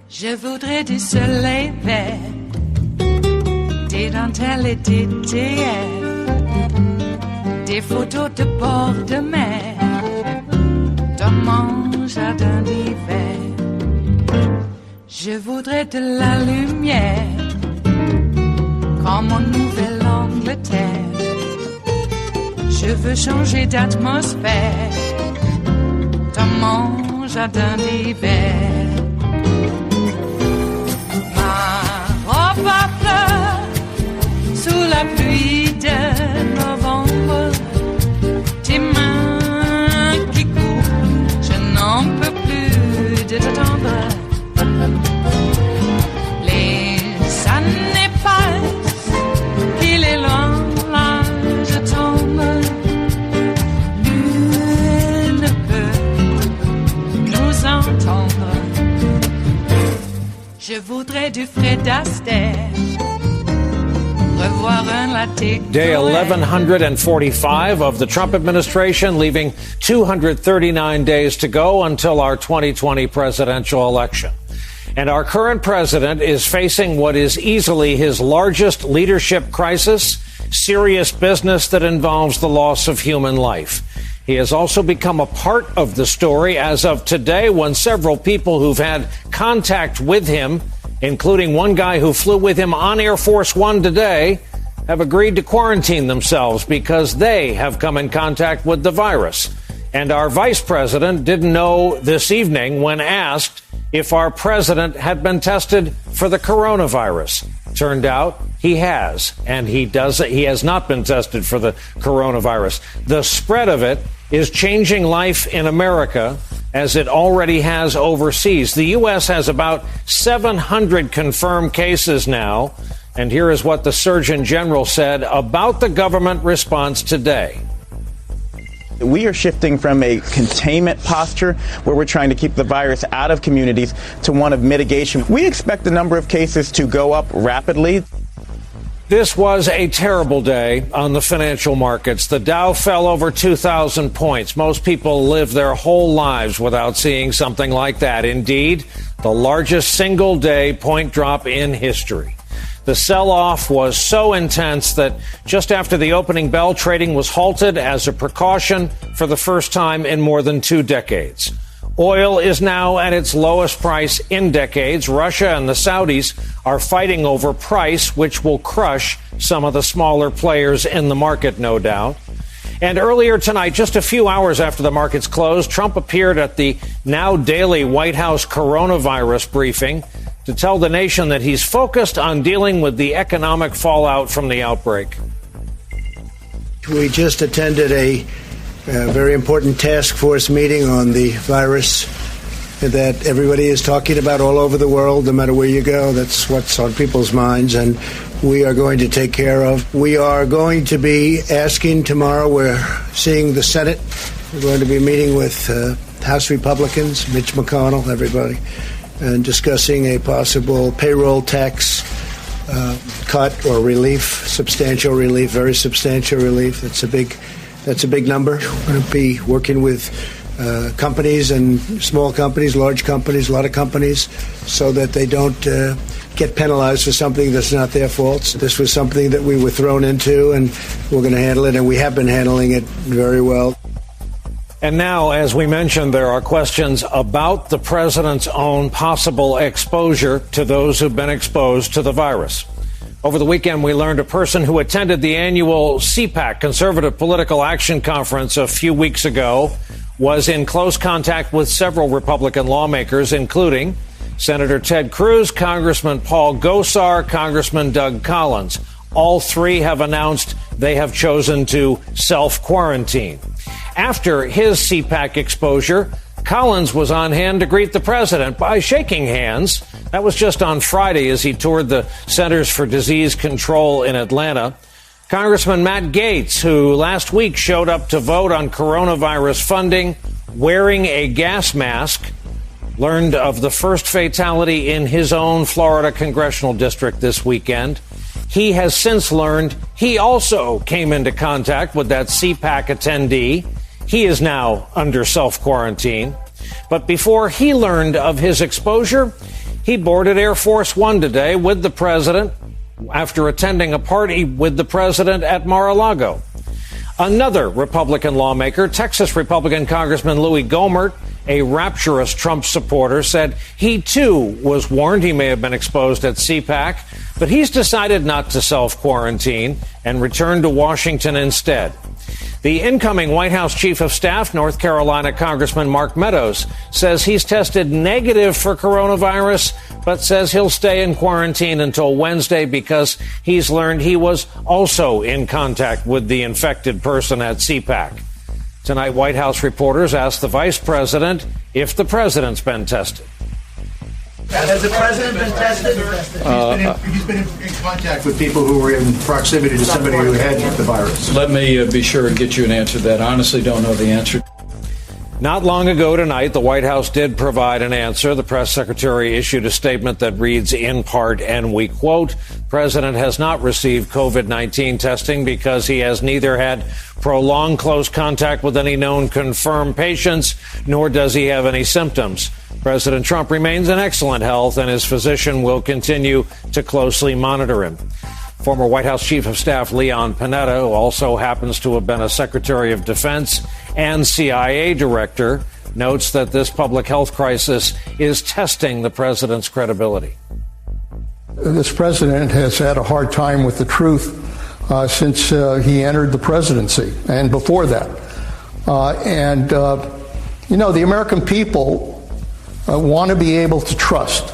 Je voudrais du soleil vert, des dentelles et des théières, des photos de bord de mer, dans mon jardin d'hiver. Je voudrais de la lumière, comme en Nouvelle-Angleterre. Je veux changer d'atmosphère, dans mon jardin d'hiver. Ma fleur, sous la pluie de novembre, tes mains qui courent, je n'en peux plus de t'attendre. Les années passent, il est loin, là je tombe. Nul ne peut nous entendre. Je voudrais du Fred Astaire. Day 1145 of the Trump administration, leaving 239 days to go until our 2020 presidential election. And our current president is facing what is easily his largest leadership crisis, serious business that involves the loss of human life. He has also become a part of the story as of today, when several people who've had contact with him, including one guy who flew with him on Air Force One today, have agreed to quarantine themselves because they have come in contact with the virus. And our vice president didn't know this evening when asked if our president had been tested for the coronavirus. Turned out he has, and he has not been tested for the coronavirus. The spread of it is changing life in America as it already has overseas. The U.S. has about 700 confirmed cases now. And here is what the Surgeon General said about the government response today. We are shifting from a containment posture, where we're trying to keep the virus out of communities, to one of mitigation. We expect the number of cases to go up rapidly. This was a terrible day on the financial markets. The Dow fell over 2,000 points. Most people live their whole lives without seeing something like that. Indeed, the largest single-day point drop in history. The sell-off was so intense that just after the opening bell, trading was halted as a precaution for the first time in more than 2 decades. Oil is now at its lowest price in decades. Russia and the Saudis are fighting over price, which will crush some of the smaller players in the market, no doubt. And earlier tonight, just a few hours after the markets closed, Trump appeared at the now daily White House coronavirus briefing to tell the nation that he's focused on dealing with the economic fallout from the outbreak. We just attended a very important task force meeting on the virus that everybody is talking about all over the world. No matter where you go, that's what's on people's minds, and we are going to take care of. We are going to be asking tomorrow, we're seeing the Senate. We're going to be meeting with House Republicans, Mitch McConnell, everybody, and discussing a possible payroll tax cut or relief, substantial relief, very substantial relief. That's a big number. We're going to be working with companies and small companies, large companies, a lot of companies, so that they don't get penalized for something that's not their fault. This was something that we were thrown into, and we're going to handle it, and we have been handling it very well. And now, as we mentioned, there are questions about the president's own possible exposure to those who've been exposed to the virus. Over the weekend, we learned a person who attended the annual CPAC, Conservative Political Action Conference, a few weeks ago, was in close contact with several Republican lawmakers, including Senator Ted Cruz, Congressman Paul Gosar, Congressman Doug Collins. All three have announced they have chosen to self-quarantine. After his CPAC exposure, Collins was on hand to greet the president by shaking hands. That was just on Friday as he toured the Centers for Disease Control in Atlanta. Congressman Matt Gaetz, who last week showed up to vote on coronavirus funding wearing a gas mask, learned of the first fatality in his own Florida congressional district this weekend. He has since learned he also came into contact with that CPAC attendee. He is now under self-quarantine. But before he learned of his exposure, he boarded Air Force One today with the president after attending a party with the president at Mar-a-Lago. Another Republican lawmaker, Texas Republican Congressman Louis Gohmert, a rapturous Trump supporter, said he too was warned he may have been exposed at CPAC, but he's decided not to self-quarantine and return to Washington instead. The incoming White House Chief of Staff, North Carolina Congressman Mark Meadows, says he's tested negative for coronavirus, but says he'll stay in quarantine until Wednesday because he's learned he was also in contact with the infected person at CPAC. Tonight, White House reporters asked the vice president if the president's been tested. Has the president been tested? He's been in contact with people who were in proximity to somebody who had the virus. Let me be sure and get you an answer to that. I honestly don't know the answer. Not long ago tonight, the White House did provide an answer. The press secretary issued a statement that reads in part, and we quote, "President has not received COVID-19 testing because he has neither had prolonged close contact with any known confirmed patients, nor does he have any symptoms. President Trump remains in excellent health, and his physician will continue to closely monitor him." Former White House Chief of Staff Leon Panetta, who also happens to have been a Secretary of Defense and CIA director, notes that this public health crisis is testing the president's credibility. This president has had a hard time with the truth since he entered the presidency and before that. The American people want to be able to trust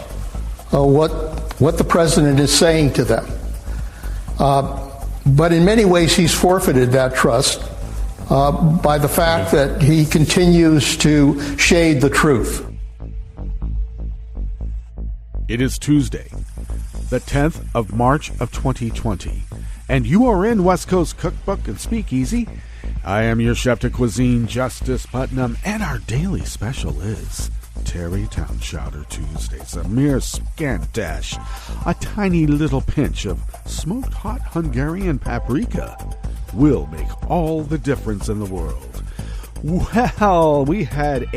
what the president is saying to them. But in many ways, he's forfeited that trust by the fact that he continues to shade the truth. It is Tuesday, the 10th of March of 2020, and you are in West Coast Cookbook and Speakeasy. I am your chef de cuisine, Justice Putnam, and our daily special is Tarrytown Chowder Tuesdays, a mere scant dash, a tiny little pinch of smoked hot Hungarian paprika will make all the difference in the world. Well, we had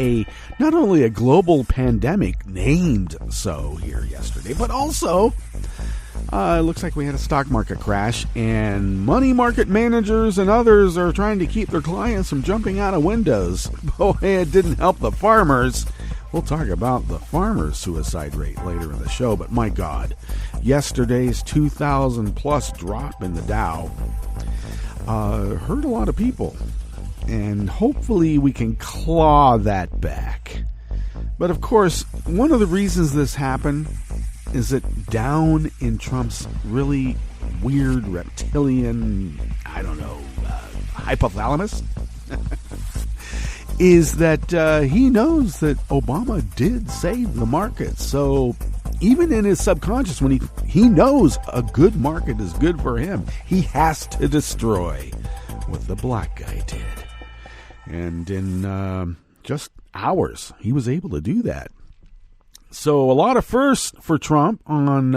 not only a global pandemic named so here yesterday, but also it looks like we had a stock market crash, and money market managers and others are trying to keep their clients from jumping out of windows. Boy, it didn't help the farmers. We'll talk about the farmers' suicide rate later in the show, but my God, yesterday's 2,000-plus drop in the Dow hurt a lot of people, and hopefully we can claw that back. But of course, one of the reasons this happened is that down in Trump's really weird reptilian, hypothalamus, is that he knows that Obama did save the market. So even in his subconscious, when he knows a good market is good for him, he has to destroy what the black guy did. And in just hours, he was able to do that. So a lot of firsts for Trump on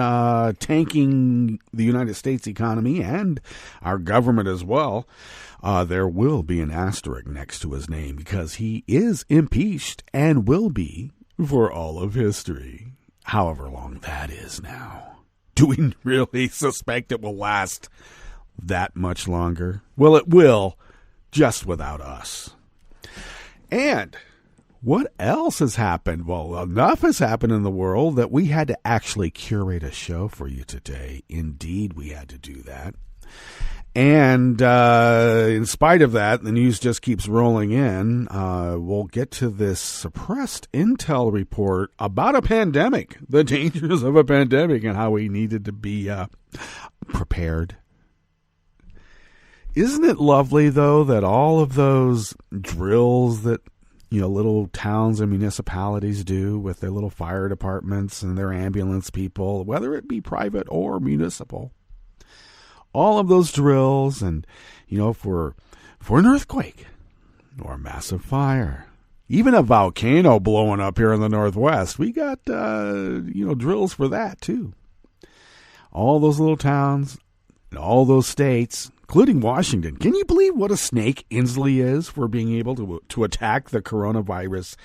tanking the United States economy and our government as well. There will be an asterisk next to his name because he is impeached and will be for all of history, however long that is now. Do we really suspect it will last that much longer? Well, it will, just without us. And what else has happened? Well, enough has happened in the world that we had to actually curate a show for you today. Indeed, we had to do that. And in spite of that, the news just keeps rolling in. We'll get to this suppressed intel report about a pandemic, the dangers of a pandemic, and how we needed to be prepared. Isn't it lovely, though, that all of those drills that little towns and municipalities do with their little fire departments and their ambulance people, whether it be private or municipal, all of those drills and, for an earthquake or a massive fire, even a volcano blowing up here in the Northwest, we got, drills for that too. All those little towns and all those states, including Washington. Can you believe what a snake Inslee is for being able to attack the coronavirus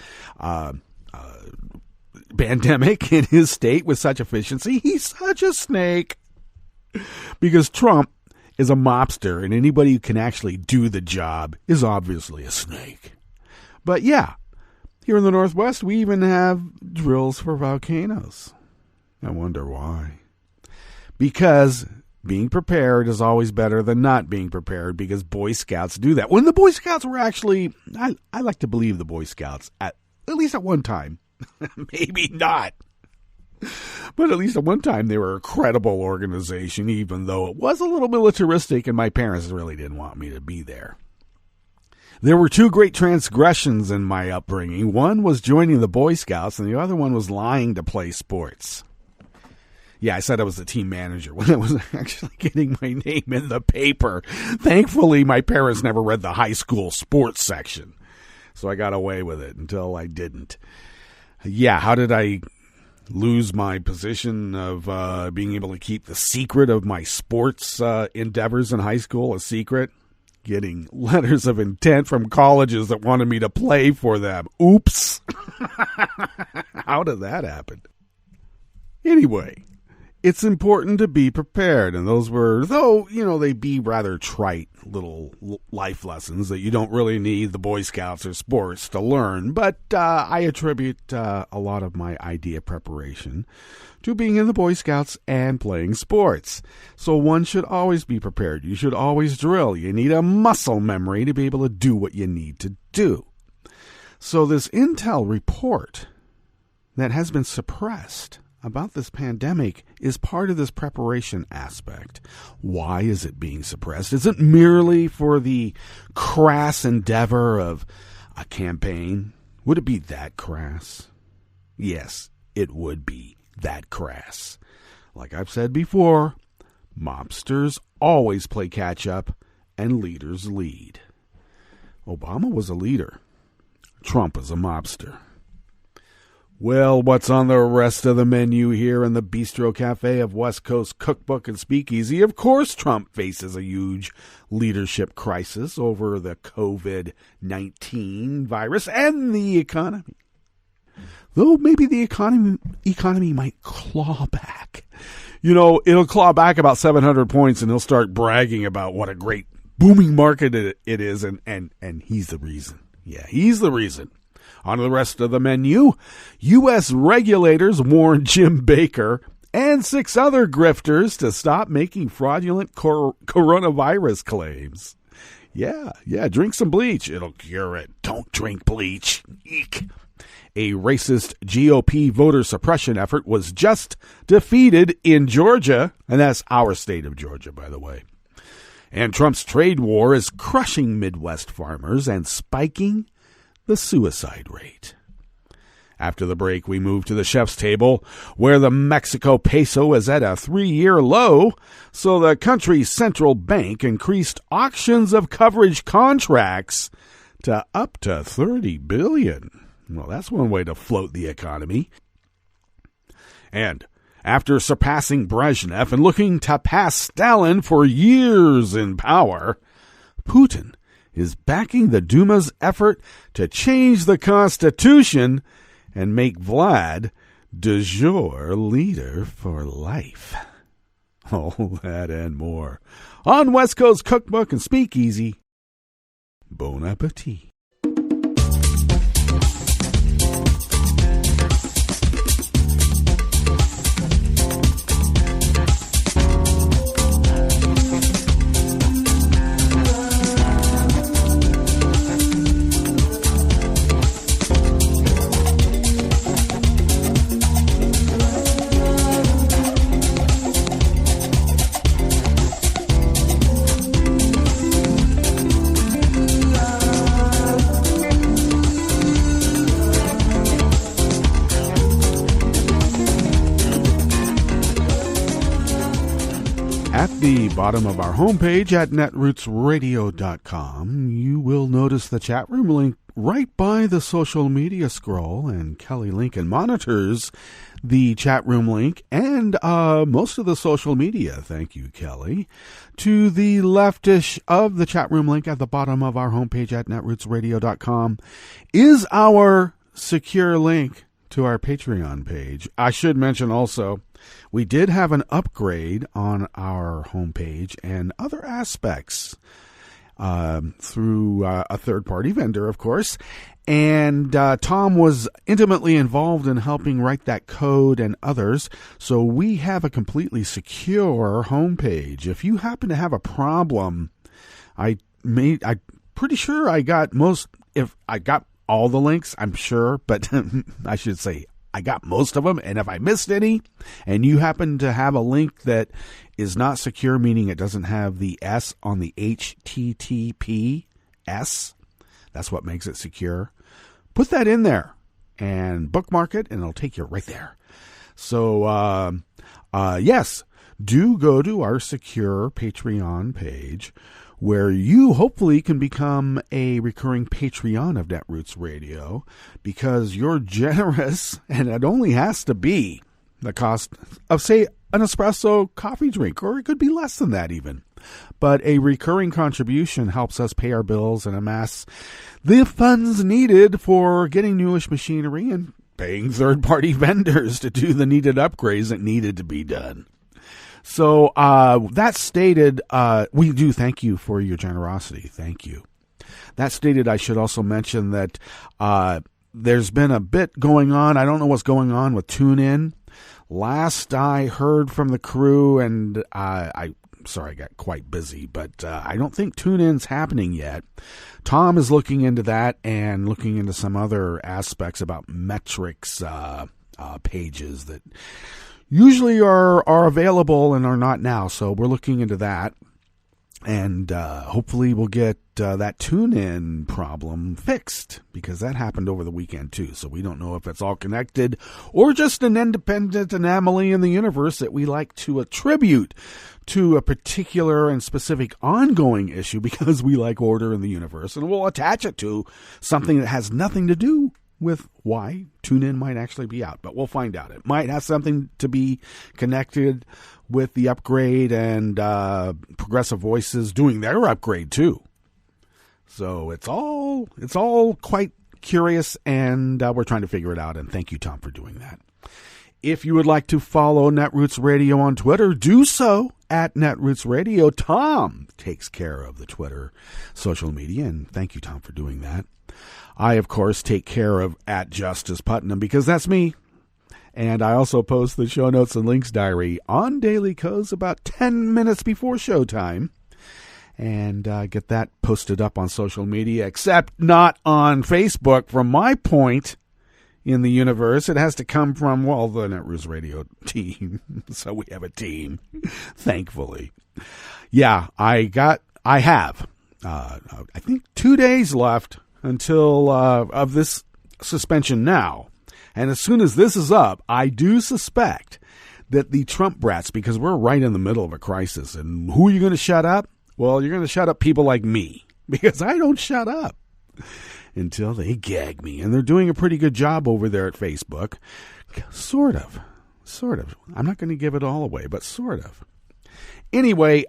pandemic in his state with such efficiency? He's such a snake. Because Trump is a mobster, and anybody who can actually do the job is obviously a snake. But yeah, here in the Northwest, we even have drills for volcanoes. I wonder why. Because being prepared is always better than not being prepared, because Boy Scouts do that. When the Boy Scouts were actually, I like to believe the Boy Scouts, at least at one time, maybe not, but at least at one time they were a credible organization, even though it was a little militaristic and my parents really didn't want me to be there. There were two great transgressions in my upbringing. One was joining the Boy Scouts, and the other one was lying to play sports. Yeah, I said I was the team manager when I was actually getting my name in the paper. Thankfully, my parents never read the high school sports section, so I got away with it until I didn't. Yeah, how did I lose my position of being able to keep the secret of my sports endeavors in high school a secret? Getting letters of intent from colleges that wanted me to play for them. Oops. How did that happen? Anyway, it's important to be prepared, and those were, though, they be rather trite little life lessons that you don't really need the Boy Scouts or sports to learn, but I attribute a lot of my idea preparation to being in the Boy Scouts and playing sports. So one should always be prepared. You should always drill. You need a muscle memory to be able to do what you need to do. So this intel report that has been suppressed about this pandemic is part of this preparation aspect. Why is it being suppressed? Is it merely for the crass endeavor of a campaign? Would it be that crass? Yes, it would be that crass. Like I've said before, mobsters always play catch up and leaders lead. Obama was a leader. Trump is a mobster. Well, what's on the rest of the menu here in the Bistro Cafe of West Coast Cookbook and Speakeasy? Of course, Trump faces a huge leadership crisis over the COVID-19 virus and the economy. Though maybe the economy might claw back. It'll claw back about 700 points, and he'll start bragging about what a great booming market it is, and he's the reason. Yeah, he's the reason. On the rest of the menu, U.S. regulators warn Jim Bakker and 6 other grifters to stop making fraudulent coronavirus claims. Yeah, drink some bleach. It'll cure it. Don't drink bleach. Eek. A racist GOP voter suppression effort was just defeated in Georgia, and that's our state of Georgia, by the way. And Trump's trade war is crushing Midwest farmers and spiking the suicide rate. After the break, we move to the chef's table, where the Mexico peso is at a 3-year low, so the country's central bank increased auctions of coverage contracts to up to $30 billion. Well, that's one way to float the economy. And after surpassing Brezhnev and looking to pass Stalin for years in power, Putin is backing the Duma's effort to change the Constitution and make Vlad de jure leader for life. All that and more on West Coast Cookbook and Speakeasy. Bon appetit. the bottom of our homepage at netrootsradio.com, you will notice the chat room link right by the social media scroll, and Kelly Lincoln monitors the chat room link and most of the social media. Thank you, Kelly. To the leftish of the chat room link at the bottom of our homepage at netrootsradio.com is our secure link to our Patreon page. I should mention also, we did have an upgrade on our homepage and other aspects through a third-party vendor, of course. And Tom was intimately involved in helping write that code and others. So we have a completely secure homepage. If you happen to have a problem, I'm pretty sure I got all the links, I'm sure, but I should say I got most of them. And if I missed any and you happen to have a link that is not secure, meaning it doesn't have the S on the HTTPS, that's what makes it secure, put that in there and bookmark it and it'll take you right there. So, yes, do go to our secure Patreon page, where you hopefully can become a recurring Patreon of Netroots Radio, because you're generous, and it only has to be the cost of, say, an espresso coffee drink, or it could be less than that even. But a recurring contribution helps us pay our bills and amass the funds needed for getting newish machinery and paying third-party vendors to do the needed upgrades that needed to be done. So that stated, we do thank you for your generosity. Thank you. That stated, I should also mention that there's been a bit going on. I don't know what's going on with TuneIn. Last I heard from the crew, and I'm sorry I got quite busy, but I don't think TuneIn's happening yet. Tom is looking into that and looking into some other aspects about metrics pages that usually are available and are not now. So we're looking into that. And hopefully we'll get that tune-in problem fixed, because that happened over the weekend too. So we don't know if it's all connected or just an independent anomaly in the universe that we like to attribute to a particular and specific ongoing issue, because we like order in the universe, and we'll attach it to something that has nothing to do with why TuneIn might actually be out. But we'll find out. It might have something to be connected with the upgrade and Progressive Voices doing their upgrade too. So it's all quite curious, and we're trying to figure it out. And thank you, Tom, for doing that. If you would like to follow Netroots Radio on Twitter, do so at Netroots Radio. Tom takes care of the Twitter social media, and thank you, Tom, for doing that. I, of course, take care of at Justice Putnam, because that's me. And I also post the show notes and links diary on Daily Codes about 10 minutes before showtime. And get that posted up on social media, except not on Facebook. From my point in the universe, it has to come from, well, the Netroots Radio team. So we have a team, thankfully. Yeah, I have, I think 2 days left until of this suspension now. And as soon as this is up, I do suspect that the Trump brats, because we're right in the middle of a crisis, and who are you going to shut up? Well, you're going to shut up people like me, because I don't shut up until they gag me. And they're doing a pretty good job over there at Facebook. Sort of. I'm not going to give it all away, but sort of. Anyway,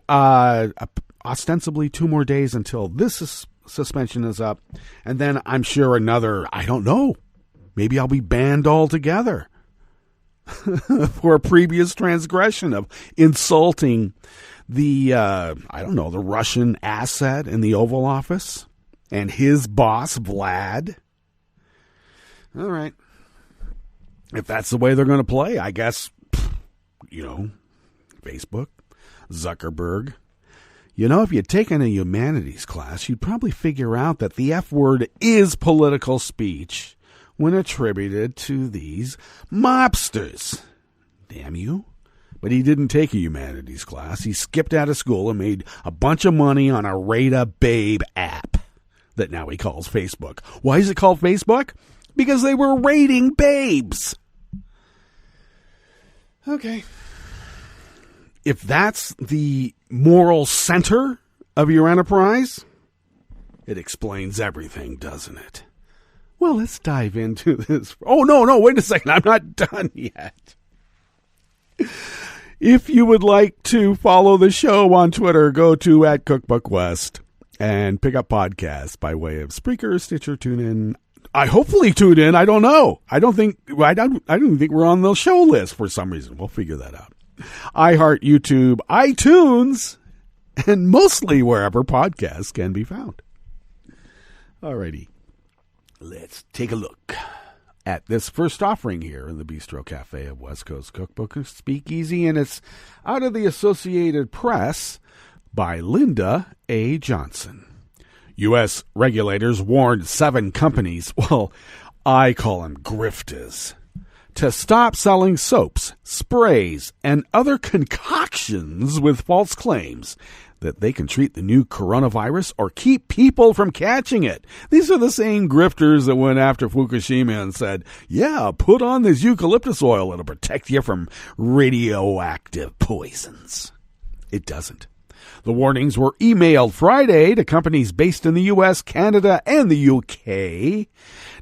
ostensibly 2 more days until this suspension is up, and then I'm sure another, I don't know, maybe I'll be banned altogether for a previous transgression of insulting the the Russian asset in the Oval Office and his boss Vlad. All right, if that's the way they're going to play, I guess, Facebook, Zuckerberg. If you'd taken a humanities class, you'd probably figure out that the F word is political speech when attributed to these mobsters. Damn you. But he didn't take a humanities class. He skipped out of school and made a bunch of money on a Rate-a-Babe app that now he calls Facebook. Why is it called Facebook? Because they were rating babes. Okay. if that's the moral center of your enterprise, it explains everything, doesn't it? Well, let's dive into this. Oh, no, wait a second. I'm not done yet. If you would like to follow the show on Twitter, go to @CookbookWest and pick up podcasts by way of Spreaker, Stitcher, TuneIn. I hopefully tune in. I don't know. I don't think we're on the show list for some reason. We'll figure that out. iHeart, YouTube, iTunes, and mostly wherever podcasts can be found. Alrighty. Let's take a look at this first offering here in the Bistro Cafe of West Coast Cookbook of Speakeasy, and it's out of the Associated Press by Linda A. Johnson. U.S. regulators warned 7 companies, well, I call them grifters, to stop selling soaps, sprays, and other concoctions with false claims that they can treat the new coronavirus or keep people from catching it. These are the same grifters that went after Fukushima and said, yeah, put on this eucalyptus oil, it'll protect you from radioactive poisons. It doesn't. The warnings were emailed Friday to companies based in the U.S., Canada, and the U.K.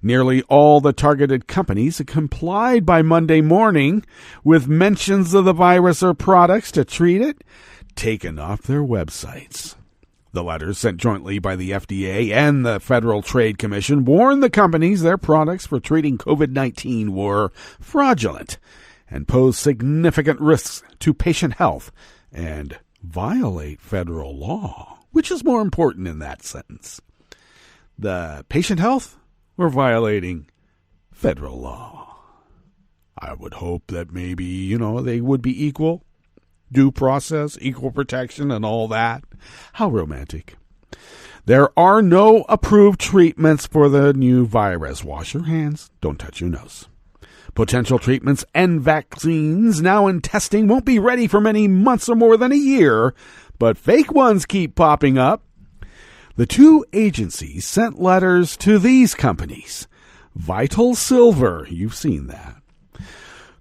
Nearly all the targeted companies complied by Monday morning with mentions of the virus or products to treat it taken off their websites. The letters sent jointly by the FDA and the Federal Trade Commission warned the companies their products for treating COVID-19 were fraudulent and pose significant risks to patient health and violate federal law. Which is more important in that sentence? The patient health or violating federal law? I would hope that maybe, they would be equal. Due process, equal protection, and all that. How romantic. There are no approved treatments for the new virus. Wash your hands. Don't touch your nose. Potential treatments and vaccines now in testing won't be ready for many months or more than a year, but fake ones keep popping up. The 2 agencies sent letters to these companies. Vital Silver, you've seen that.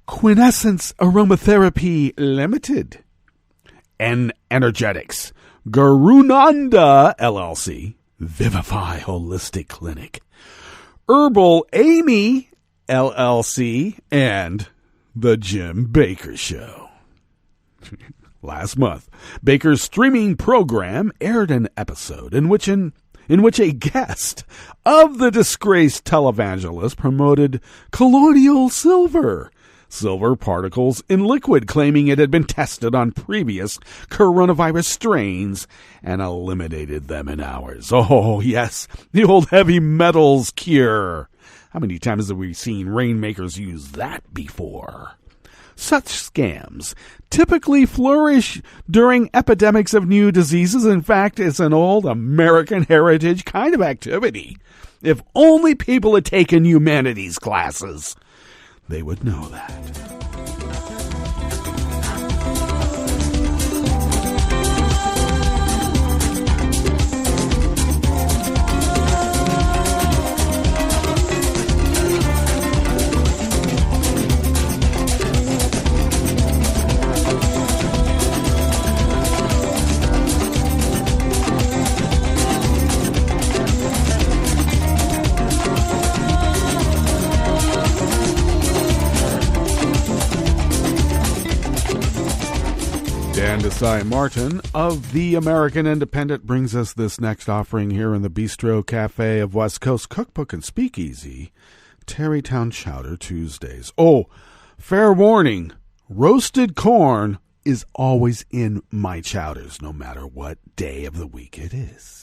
Quintessence Aromatherapy Limited. N Energetics. Garunanda LLC. Vivify Holistic Clinic. Herbal Amy LLC, and The Jim Bakker Show. Last month, Bakker's streaming program aired an episode in which a guest of the disgraced televangelist promoted colloidal silver particles in liquid, claiming it had been tested on previous coronavirus strains and eliminated them in hours. Oh, yes, the old heavy metals cure. How many times have we seen rainmakers use that before? Such scams typically flourish during epidemics of new diseases. In fact, it's an old American heritage kind of activity. If only people had taken humanities classes, they would know that. Desai Martin of The American Independent brings us this next offering here in the Bistro Cafe of West Coast Cookbook and Speakeasy, Tarrytown Chowder Tuesdays. Oh, fair warning, roasted corn is always in my chowders, no matter what day of the week it is.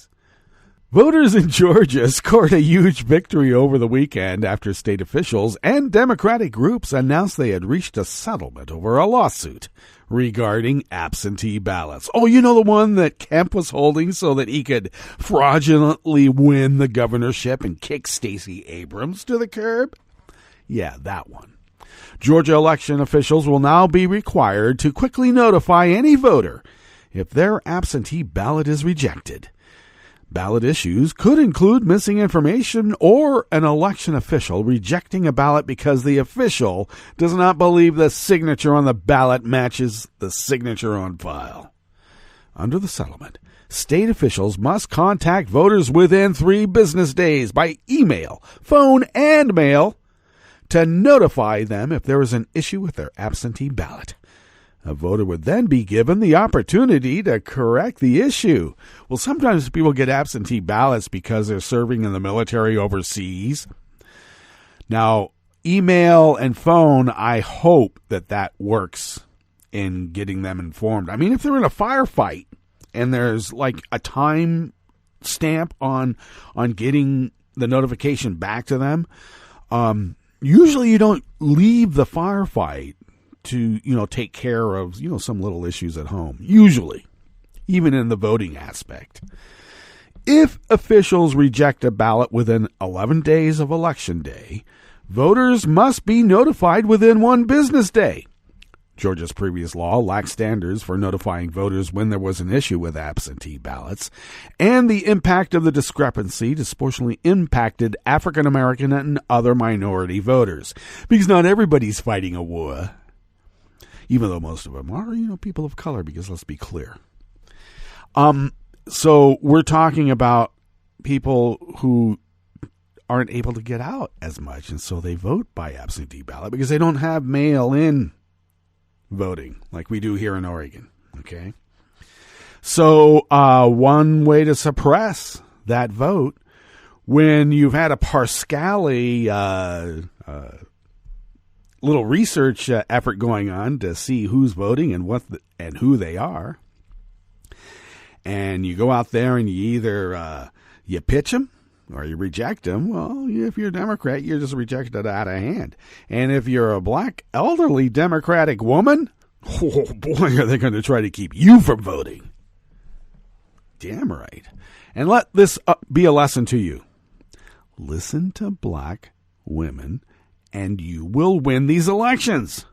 Voters in Georgia scored a huge victory over the weekend after state officials and Democratic groups announced they had reached a settlement over a lawsuit regarding absentee ballots. Oh, you know, the one that Kemp was holding so that he could fraudulently win the governorship and kick Stacey Abrams to the curb? Yeah, that one. Georgia election officials will now be required to quickly notify any voter if their absentee ballot is rejected. Ballot issues could include missing information or an election official rejecting a ballot because the official does not believe the signature on the ballot matches the signature on file. Under the settlement, state officials must contact voters within 3 business days by email, phone, and mail to notify them if there is an issue with their absentee ballot. A voter would then be given the opportunity to correct the issue. Well, sometimes people get absentee ballots because they're serving in the military overseas. Now, email and phone, I hope that works in getting them informed. I mean, if they're in a firefight and there's like a time stamp on getting the notification back to them, usually you don't leave the firefight to, take care of, some little issues at home. Usually, even in the voting aspect. If officials reject a ballot within 11 days of Election Day, voters must be notified within 1 business day. Georgia's previous law lacked standards for notifying voters when there was an issue with absentee ballots, and the impact of the discrepancy disproportionately impacted African American and other minority voters, because not everybody's fighting a war. Even though most of them are, people of color, because let's be clear. So we're talking about people who aren't able to get out as much, and so they vote by absentee ballot because they don't have mail-in voting like we do here in Oregon, okay? So one way to suppress that vote, when you've had a Parscale little research effort going on to see who's voting and and who they are. And you go out there and you either you pitch them or you reject them. Well, if you're a Democrat, you're just rejected out of hand. And if you're a black elderly Democratic woman, oh boy, are they going to try to keep you from voting. Damn right. And let this be a lesson to you. Listen to black women and you will win these elections.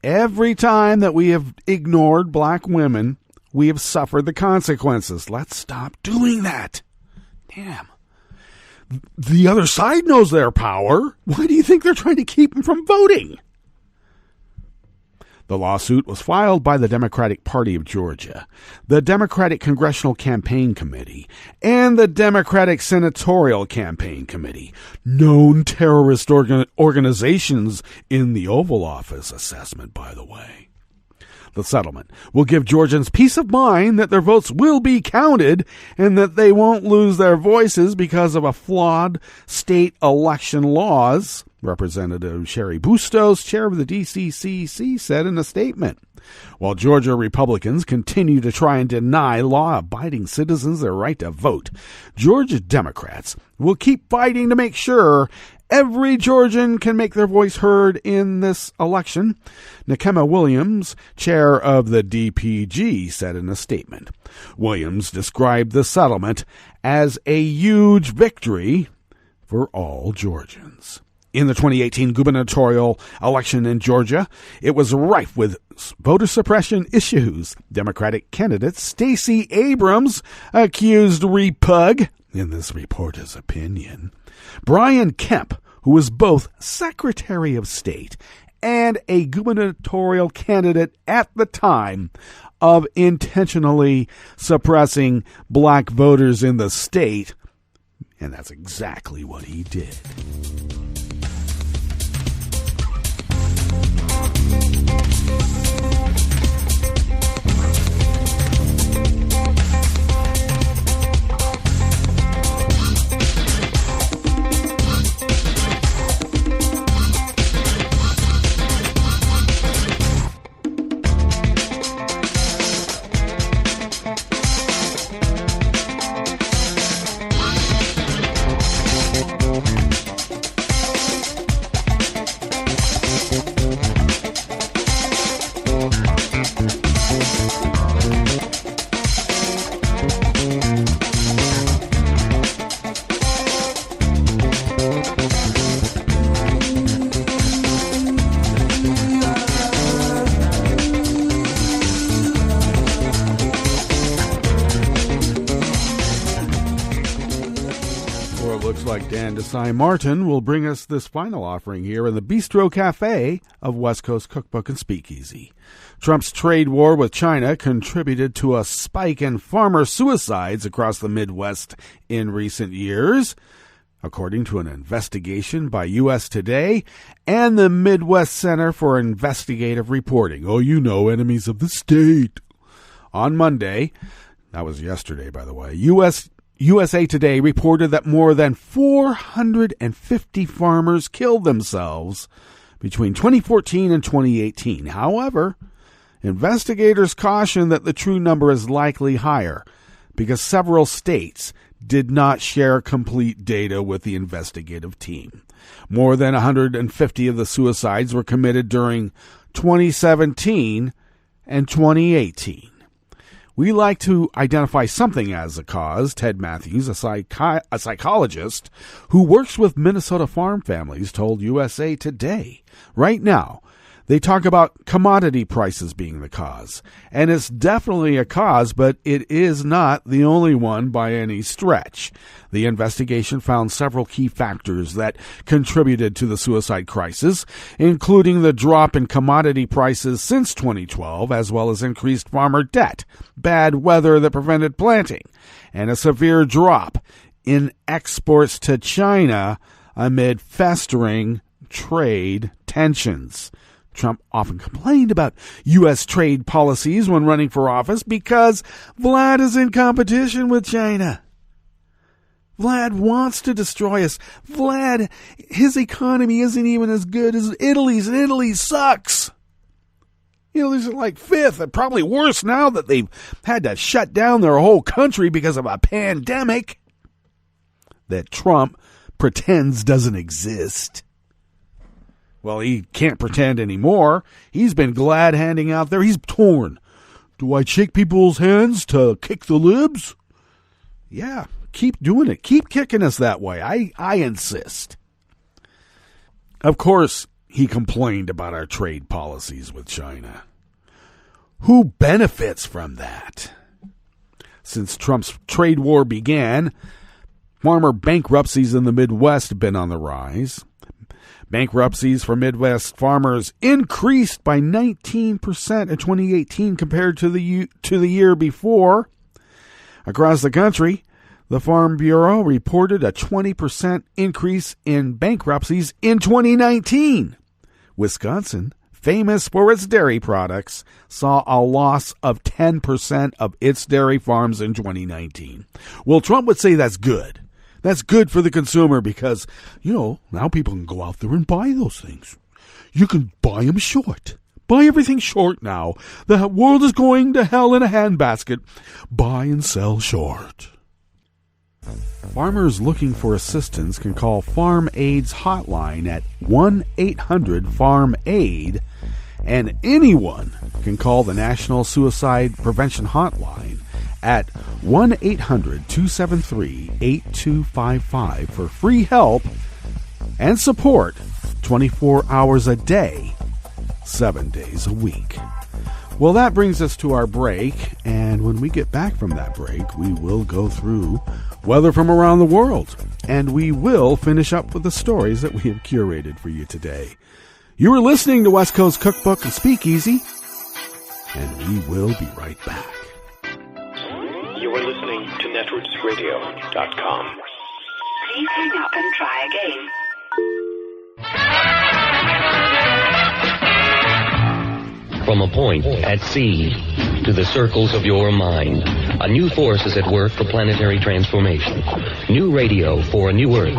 Every time that we have ignored black women, we have suffered the consequences. Let's stop doing that. Damn. The other side knows their power. Why do you think they're trying to keep them from voting? The lawsuit was filed by the Democratic Party of Georgia, the Democratic Congressional Campaign Committee, and the Democratic Senatorial Campaign Committee, known terrorist organizations in the Oval Office assessment, by the way. The settlement will give Georgians peace of mind that their votes will be counted and that they won't lose their voices because of a flawed state election laws, Representative Sherry Bustos, chair of the DCCC, said in a statement. While Georgia Republicans continue to try and deny law-abiding citizens their right to vote, Georgia Democrats will keep fighting to make sure every Georgian can make their voice heard in this election, Nikema Williams, chair of the DPG, said in a statement. Williams described the settlement as a huge victory for all Georgians. In the 2018 gubernatorial election in Georgia, it was rife with voter suppression issues. Democratic candidate Stacey Abrams accused Repug, in this reporter's opinion, Brian Kemp, who was both Secretary of State and a gubernatorial candidate at the time, of intentionally suppressing black voters in the state. And that's exactly what he did. looks like Dan Desai Martin will bring us this final offering here in the Bistro Cafe of West Coast Cookbook and Speakeasy. Trump's trade war with China contributed to a spike in farmer suicides across the Midwest in recent years, according to an investigation by U.S. Today and the Midwest Center for Investigative Reporting. Oh, you know, enemies of the state. On Monday, that was yesterday, by the way, USA Today reported that more than 450 farmers killed themselves between 2014 and 2018. However, investigators caution that the true number is likely higher because several states did not share complete data with the investigative team. More than 150 of the suicides were committed during 2017 and 2018. We like to identify something as a cause. Ted Matthews, a psychologist who works with Minnesota farm families, told USA Today. Right now, they talk about commodity prices being the cause. And it's definitely a cause, but it is not the only one by any stretch. The investigation found several key factors that contributed to the suicide crisis, including the drop in commodity prices since 2012, as well as increased farmer debt, bad weather that prevented planting, and a severe drop in exports to China amid festering trade tensions. Trump often complained about U.S. trade policies when running for office because Vlad is in competition with China. Vlad wants to destroy us. Vlad, his economy isn't even as good as Italy's, and Italy sucks. You know, this is like fifth, and probably worse now that they've had to shut down their whole country because of a pandemic that Trump pretends doesn't exist. Well, he can't pretend anymore. He's been glad handing out there. He's torn. Do I shake people's hands to kick the libs? Yeah, keep doing it. Keep kicking us that way. I insist. Of course, he complained about our trade policies with China. Who benefits from that? Since Trump's trade war began, farmer bankruptcies in the Midwest have been on the rise. Bankruptcies for Midwest farmers increased by 19% in 2018 compared to the year before. Across the country, the Farm Bureau reported a 20% increase in bankruptcies in 2019. Wisconsin, famous for its dairy products, saw a loss of 10% of its dairy farms in 2019. Well, Trump would say that's good. That's good for the consumer because, you know, now people can go out there and buy those things. You can buy them short. Buy everything short now. The world is going to hell in a handbasket. Buy and sell short. Farmers looking for assistance can call Farm Aid's hotline at 1-800-FARM-AID, and anyone can call the National Suicide Prevention Hotline at 1-800-273-8255 for free help and support 24 hours a day, 7 days a week. Well, that brings us to our break, and when we get back from that break, we will go through weather from around the world, and we will finish up with the stories that we have curated for you today. You are listening to West Coast Cookbook and Speakeasy, and we will be right back. You are listening to netrootsradio.com. Please hang up and try again. From a point at sea to the circles of your mind, a new force is at work for planetary transformation. New radio for a new Earth.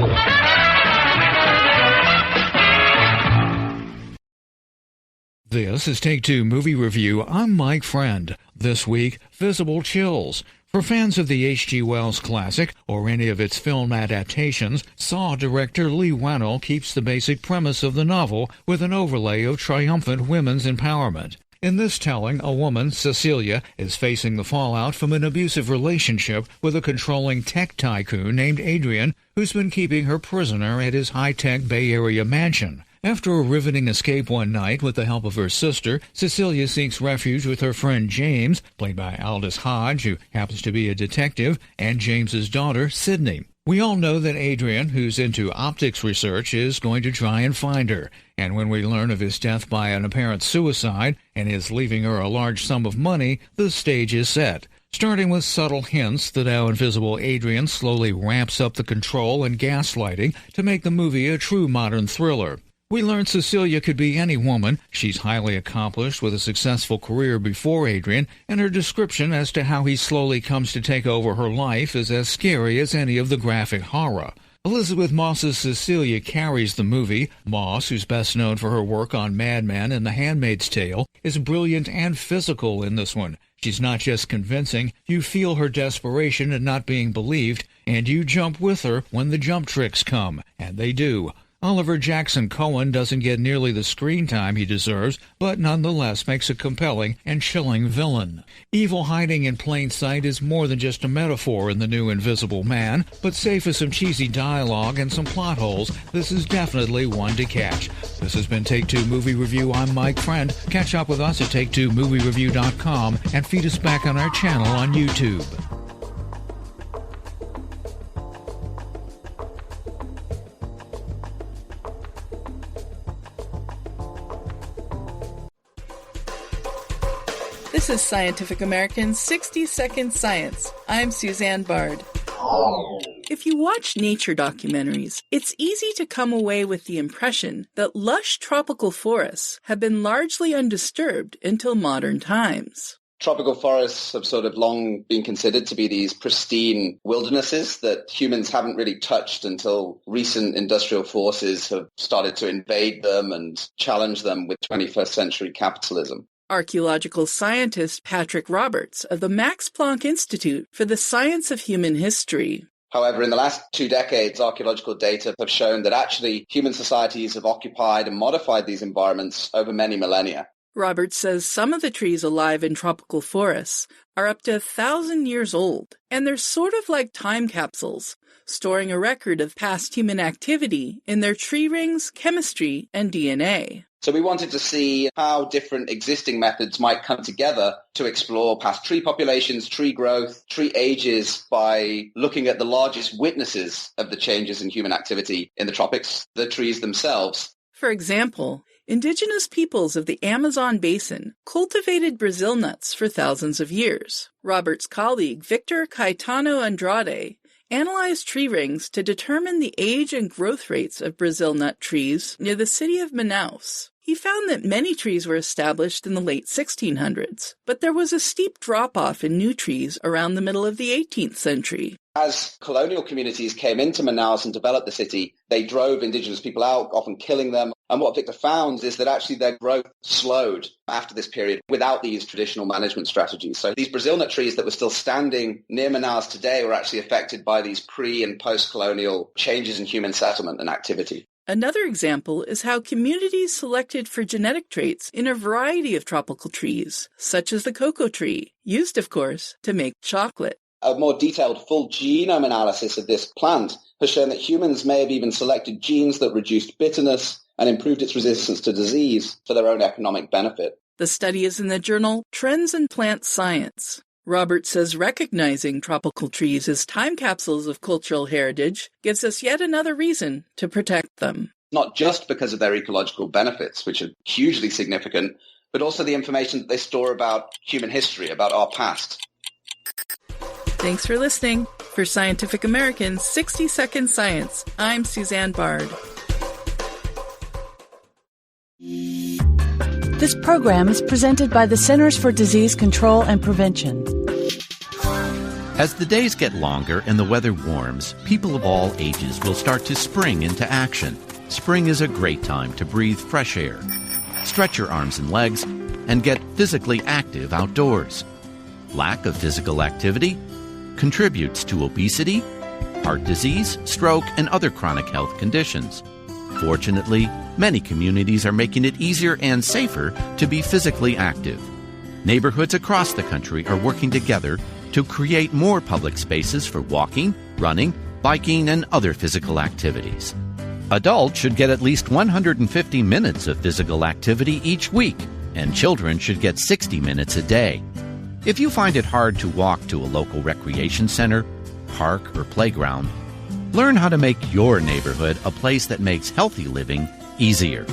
This is Take Two Movie Review. I'm Mike Friend. This week, Visible Chills. For fans of the H.G. Wells classic or any of its film adaptations, Saw director Lee Wannell keeps the basic premise of the novel with an overlay of triumphant women's empowerment. In this telling, a woman, Cecilia, is facing the fallout from an abusive relationship with a controlling tech tycoon named Adrian, who's been keeping her prisoner at his high-tech Bay Area mansion. After a riveting escape one night with the help of her sister, Cecilia seeks refuge with her friend James, played by Aldous Hodge, who happens to be a detective, and James's daughter, Sydney. We all know that Adrian, who's into optics research, is going to try and find her. And when we learn of his death by an apparent suicide and his leaving her a large sum of money, the stage is set. Starting with subtle hints, the now invisible Adrian slowly ramps up the control and gaslighting to make the movie a true modern thriller. We learn Cecilia could be any woman. She's highly accomplished with a successful career before Adrian, and her description as to how he slowly comes to take over her life is as scary as any of the graphic horror. Elizabeth Moss's Cecilia carries the movie. Moss, who's best known for her work on Mad Men and The Handmaid's Tale, is brilliant and physical in this one. She's not just convincing, you feel her desperation at not being believed, and you jump with her when the jump tricks come, and they do. Oliver Jackson Cohen doesn't get nearly the screen time he deserves, but nonetheless makes a compelling and chilling villain. Evil hiding in plain sight is more than just a metaphor in The New Invisible Man, but save for some cheesy dialogue and some plot holes, this is definitely one to catch. This has been Take Two Movie Review. I'm Mike Friend. Catch up with us at Take2MovieReview.com and feed us back on our channel on YouTube. This is Scientific American's 60-Second Science. I'm Suzanne Bard. If you watch nature documentaries, it's easy to come away with the impression that lush tropical forests have been largely undisturbed until modern times. Tropical forests have sort of long been considered to be these pristine wildernesses that humans haven't really touched until recent industrial forces have started to invade them and challenge them with 21st century capitalism. Archaeological scientist Patrick Roberts of the Max Planck Institute for the Science of Human History. However, in the last 2 decades, archaeological data have shown that actually human societies have occupied and modified these environments over many millennia. Roberts says some of the trees alive in tropical forests are up to 1,000 years old, and they're sort of like time capsules, storing a record of past human activity in their tree rings, chemistry, and DNA. So we wanted to see how different existing methods might come together to explore past tree populations, tree growth, tree ages by looking at the largest witnesses of the changes in human activity in the tropics, the trees themselves. For example, indigenous peoples of the Amazon basin cultivated Brazil nuts for thousands of years. Robert's colleague Victor Caetano Andrade analyzed tree rings to determine the age and growth rates of Brazil nut trees near the city of Manaus. He found that many trees were established in the late 1600s, but there was a steep drop-off in new trees around the middle of the 18th century. As colonial communities came into Manaus and developed the city, they drove indigenous people out, often killing them. And what Victor found is that actually their growth slowed after this period without these traditional management strategies. So these Brazil nut trees that were still standing near Manaus today were actually affected by these pre- and post-colonial changes in human settlement and activity. Another example is how communities selected for genetic traits in a variety of tropical trees, such as the cocoa tree, used, of course, to make chocolate. A more detailed full genome analysis of this plant has shown that humans may have even selected genes that reduced bitterness and improved its resistance to disease for their own economic benefit. The study is in the journal Trends in Plant Science. Roberts says recognizing tropical trees as time capsules of cultural heritage gives us yet another reason to protect them. Not just because of their ecological benefits, which are hugely significant, but also the information that they store about human history, about our past. Thanks for listening. For Scientific American's 60-Second Science, I'm Suzanne Bard. This program is presented by the Centers for Disease Control and Prevention. As the days get longer and the weather warms, people of all ages will start to spring into action. Spring is a great time to breathe fresh air, stretch your arms and legs, and get physically active outdoors. Lack of physical activity contributes to obesity, heart disease, stroke, and other chronic health conditions. Fortunately, many communities are making it easier and safer to be physically active. Neighborhoods across the country are working together to create more public spaces for walking, running, biking, and other physical activities. Adults should get at least 150 minutes of physical activity each week, and children should get 60 minutes a day. If you find it hard to walk to a local recreation center, park, or playground, Learn how to make your neighborhood a place that makes healthy living easier.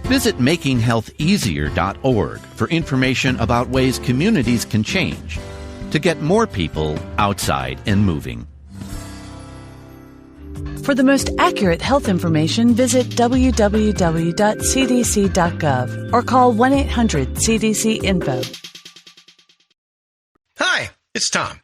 Visit makinghealtheasier.org for information about ways communities can change to get more people outside and moving. For the most accurate health information, visit www.cdc.gov or call 1-800-CDC-INFO. Hi, it's Tom.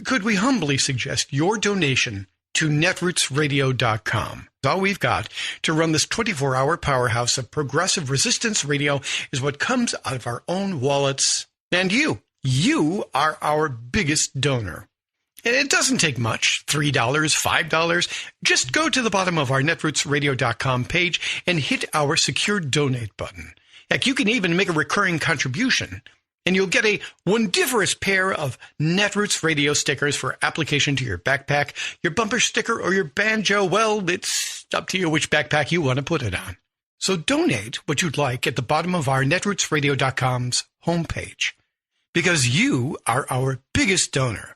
Could we humbly suggest your donation to netrootsradio.com? All we've got to run this 24-hour powerhouse of progressive resistance radio is what comes out of our own wallets. And you are our biggest donor. And it doesn't take much, $3, $5. Just go to the bottom of our netrootsradio.com page and hit our secure donate button. Heck, you can even make a recurring contribution, and you'll get a wondiferous pair of Netroots radio stickers for application to your backpack, your bumper sticker, or your banjo. Well, it's up to you which backpack you want to put it on. So donate what you'd like at the bottom of our netrootsradio.com's homepage, because you are our biggest donor.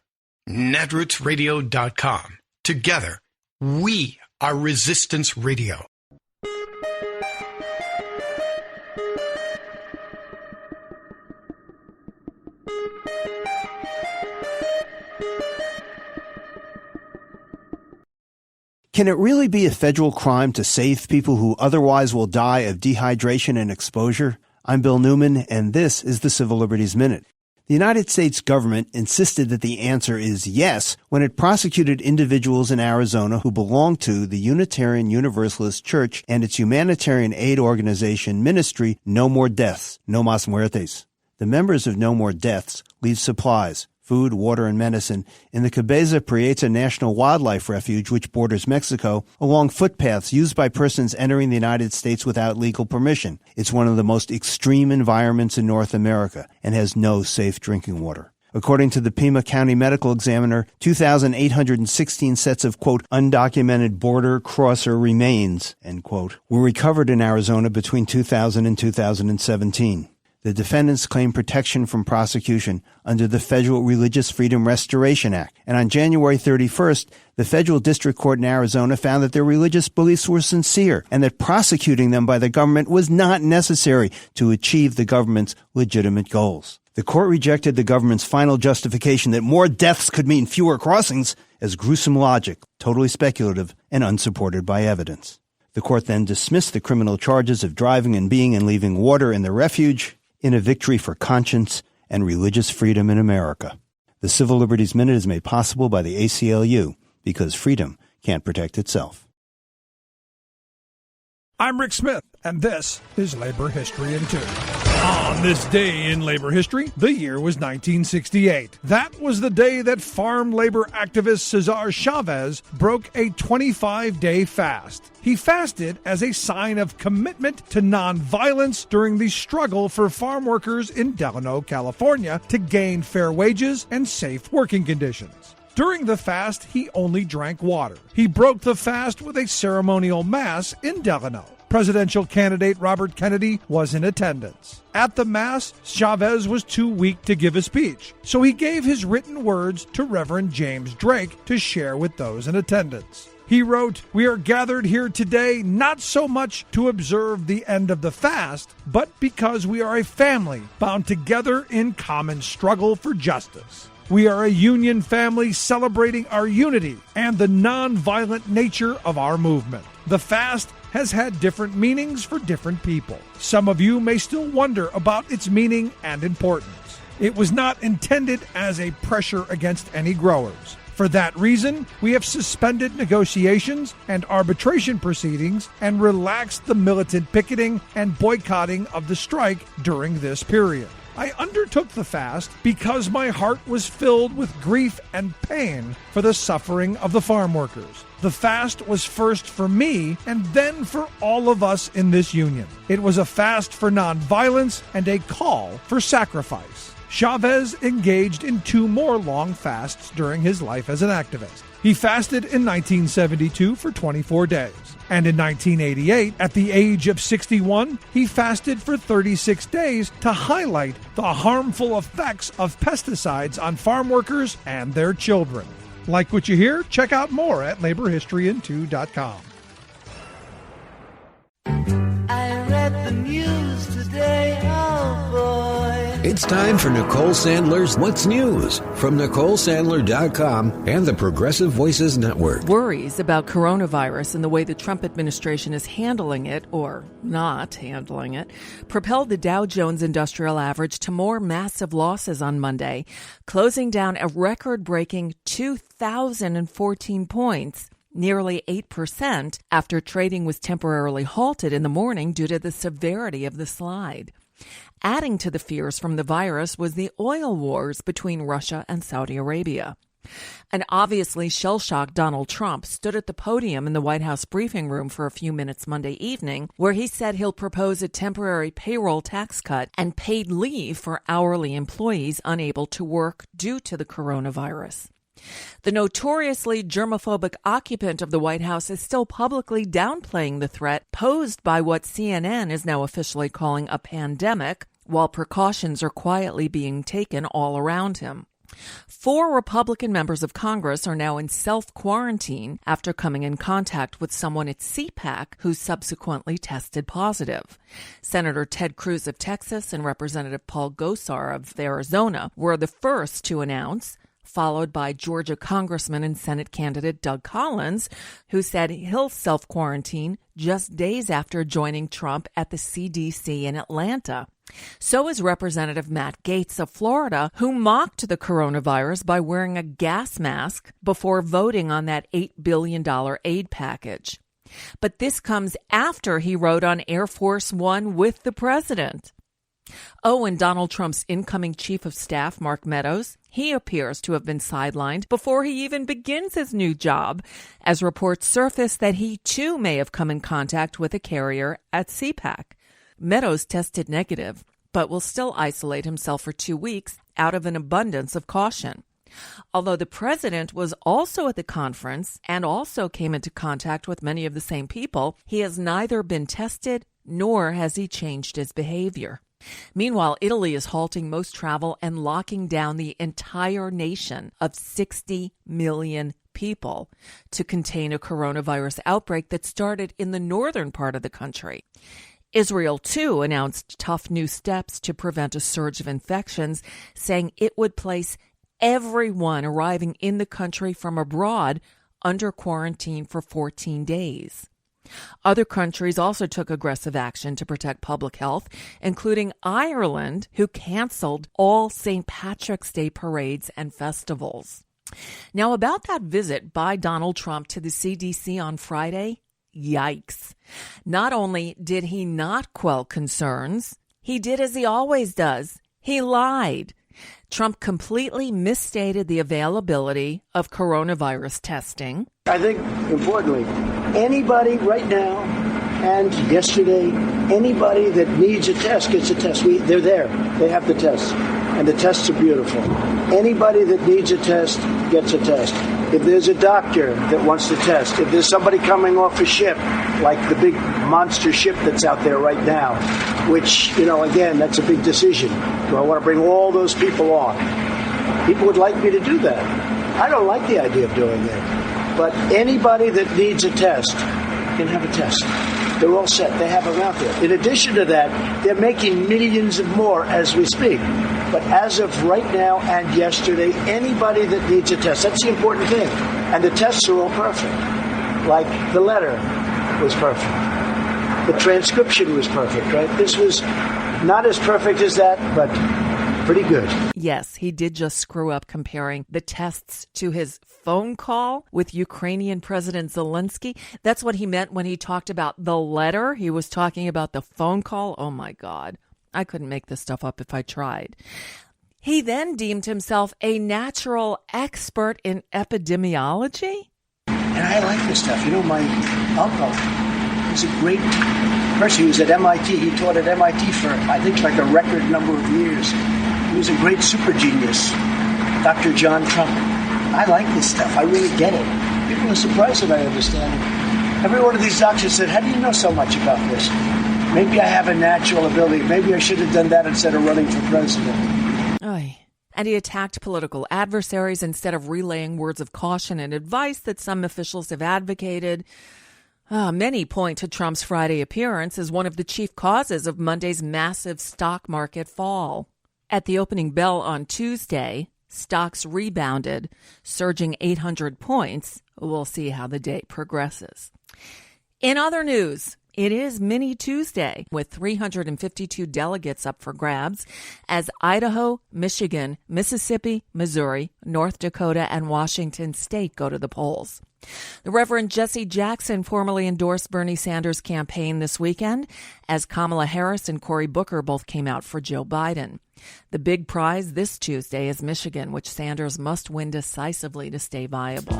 netrootsradio.com. Together, we are Resistance Radio. Can it really be a federal crime to save people who otherwise will die of dehydration and exposure? I'm Bill Newman, and this is the Civil Liberties Minute. The United States government insisted that the answer is yes when it prosecuted individuals in Arizona who belong to the Unitarian Universalist Church and its humanitarian aid organization ministry, No More Deaths, No Mas Muertes. The members of No More Deaths leave supplies, food, water, and medicine in the Cabeza Prieta National Wildlife Refuge, which borders Mexico, along footpaths used by persons entering the United States without legal permission. It's one of the most extreme environments in North America and has no safe drinking water. According to the Pima County Medical Examiner, 2,816 sets of, quote, undocumented border crosser remains, end quote, were recovered in Arizona between 2000 and 2017. The defendants claim protection from prosecution under the Federal Religious Freedom Restoration Act. And on January 31st, the Federal District Court in Arizona found that their religious beliefs were sincere and that prosecuting them by the government was not necessary to achieve the government's legitimate goals. The court rejected the government's final justification that more deaths could mean fewer crossings as gruesome logic, totally speculative, and unsupported by evidence. The court then dismissed the criminal charges of driving and being and leaving water in the refuge in a victory for conscience and religious freedom in America. The Civil Liberties Minute is made possible by the ACLU because freedom can't protect itself. I'm Rick Smith, and this is Labor History in 2. On this day in labor history, the year was 1968. That was the day that farm labor activist Cesar Chavez broke a 25-day fast. He fasted as a sign of commitment to nonviolence during the struggle for farm workers in Delano, California, to gain fair wages and safe working conditions. During the fast, he only drank water. He broke the fast with a ceremonial mass in Delano. Presidential candidate Robert Kennedy was in attendance. At the Mass, Chavez was too weak to give a speech, so he gave his written words to Reverend James Drake to share with those in attendance. He wrote, "We are gathered here today not so much to observe the end of the fast, but because we are a family bound together in common struggle for justice. We are a union family celebrating our unity and the nonviolent nature of our movement. The fast has had different meanings for different people. Some of you may still wonder about its meaning and importance. It was not intended as a pressure against any growers. For that reason, we have suspended negotiations and arbitration proceedings and relaxed the militant picketing and boycotting of the strike during this period. I undertook the fast because my heart was filled with grief and pain for the suffering of the farm workers. The fast was first for me and then for all of us in this union. It was a fast for nonviolence and a call for sacrifice." Chavez engaged in 2 more long fasts during his life as an activist. He fasted in 1972 for 24 days. And in 1988, at the age of 61, he fasted for 36 days to highlight the harmful effects of pesticides on farm workers and their children. Like what you hear? Check out more at laborhistoryin2.com. I read the news today, oh boy. It's time for Nicole Sandler's What's News from NicoleSandler.com and the Progressive Voices Network. Worries about coronavirus and the way the Trump administration is handling it, or not handling it, propelled the Dow Jones Industrial Average to more massive losses on Monday, closing down a record-breaking 2,014 points. Nearly 8% after trading was temporarily halted in the morning due to the severity of the slide. Adding to the fears from the virus was the oil wars between Russia and Saudi Arabia. An obviously shell-shocked Donald Trump stood at the podium in the White House briefing room for a few minutes Monday evening, where he said he'll propose a temporary payroll tax cut and paid leave for hourly employees unable to work due to the coronavirus. The notoriously germophobic occupant of the White House is still publicly downplaying the threat posed by what CNN is now officially calling a pandemic, while precautions are quietly being taken all around him. 4 Republican members of Congress are now in self-quarantine after coming in contact with someone at CPAC who subsequently tested positive. Senator Ted Cruz of Texas and Representative Paul Gosar of Arizona were the first to announce, followed by Georgia Congressman and Senate candidate Doug Collins, who said he'll self-quarantine just days after joining Trump at the CDC in Atlanta. So is Representative Matt Gaetz of Florida, who mocked the coronavirus by wearing a gas mask before voting on that $8 billion aid package. But this comes after he rode on Air Force One with the president. Oh, and Donald Trump's incoming chief of staff, Mark Meadows, he appears to have been sidelined before he even begins his new job, as reports surface that he too may have come in contact with a carrier at CPAC. Meadows tested negative, but will still isolate himself for 2 weeks out of an abundance of caution. Although the president was also at the conference and also came into contact with many of the same people, he has neither been tested nor has he changed his behavior. Meanwhile, Italy is halting most travel and locking down the entire nation of 60 million people to contain a coronavirus outbreak that started in the northern part of the country. Israel, too, announced tough new steps to prevent a surge of infections, saying it would place everyone arriving in the country from abroad under quarantine for 14 days. Other countries also took aggressive action to protect public health, including Ireland, who canceled all St. Patrick's Day parades and festivals. Now, about that visit by Donald Trump to the CDC on Friday, yikes. Not only did he not quell concerns, he did as he always does. He lied. Trump completely misstated the availability of coronavirus testing. I think, importantly, anybody right now and yesterday, anybody that needs a test gets a test. They're there. They have the tests. And the tests are beautiful. Anybody that needs a test gets a test. If there's a doctor that wants to test, if there's somebody coming off a ship, like the big monster ship that's out there right now, which, again, that's a big decision. Do I want to bring all those people on? People would like me to do that. I don't like the idea of doing that. But anybody that needs a test can have a test. They're all set. They have them out there. In addition to that, they're making millions of more as we speak. But as of right now and yesterday, anybody that needs a test, that's the important thing. And the tests are all perfect. Like the letter was perfect. The transcription was perfect, right? This was not as perfect as that, but pretty good. Yes, he did just screw up comparing the tests to his phone call with Ukrainian President Zelensky. That's what he meant when he talked about the letter. He was talking about the phone call. Oh, my God. I couldn't make this stuff up if I tried. He then deemed himself a natural expert in epidemiology. And I like this stuff. My uncle was a great person. He was at MIT. He taught at MIT for, I think, like a record number of years. He was a great super genius, Dr. John Trump. I like this stuff. I really get it. People are surprised that I understand it. Every one of these doctors said, how do you know so much about this? Maybe I have a natural ability. Maybe I should have done that instead of running for president. Oy. And he attacked political adversaries instead of relaying words of caution and advice that some officials have advocated. Many point to Trump's Friday appearance as one of the chief causes of Monday's massive stock market fall. At the opening bell on Tuesday, stocks rebounded, surging 800 points. We'll see how the day progresses. In other news, it is Mini Tuesday with 352 delegates up for grabs as Idaho, Michigan, Mississippi, Missouri, North Dakota, and Washington State go to the polls. The Reverend Jesse Jackson formally endorsed Bernie Sanders' campaign this weekend as Kamala Harris and Cory Booker both came out for Joe Biden. The big prize this Tuesday is Michigan, which Sanders must win decisively to stay viable.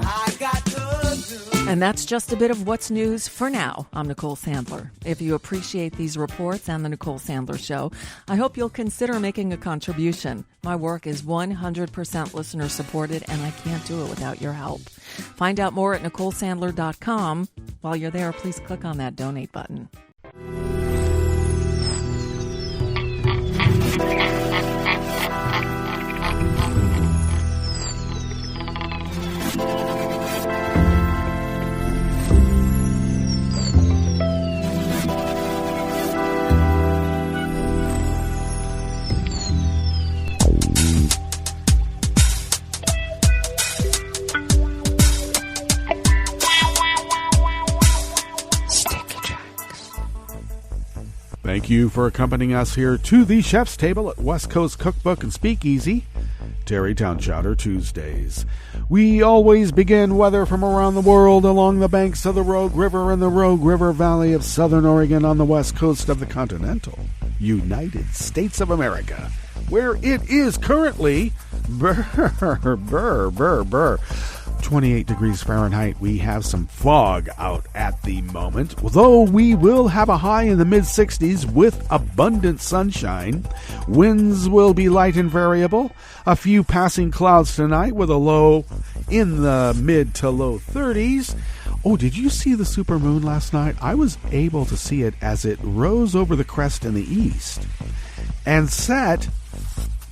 And that's just a bit of what's news for now. I'm Nicole Sandler. If you appreciate these reports and the Nicole Sandler Show, I hope you'll consider making a contribution. My work is 100% listener supported, and I can't do it without your help. Find out more at NicoleSandler.com. While you're there, please click on that donate button. Thank you for accompanying us here to the chef's table at West Coast Cookbook and Speakeasy, Tarrytown Chowder Tuesdays. We always begin weather from around the world along the banks of the Rogue River and the Rogue River Valley of southern Oregon on the west coast of the continental United States of America, where it is currently 28 degrees Fahrenheit. We have some fog out at the moment, though we will have a high in the mid-60s with abundant sunshine. Winds will be light and variable. A few passing clouds tonight with a low in the mid to low 30s. Oh, did you see the supermoon last night? I was able to see it as it rose over the crest in the east and set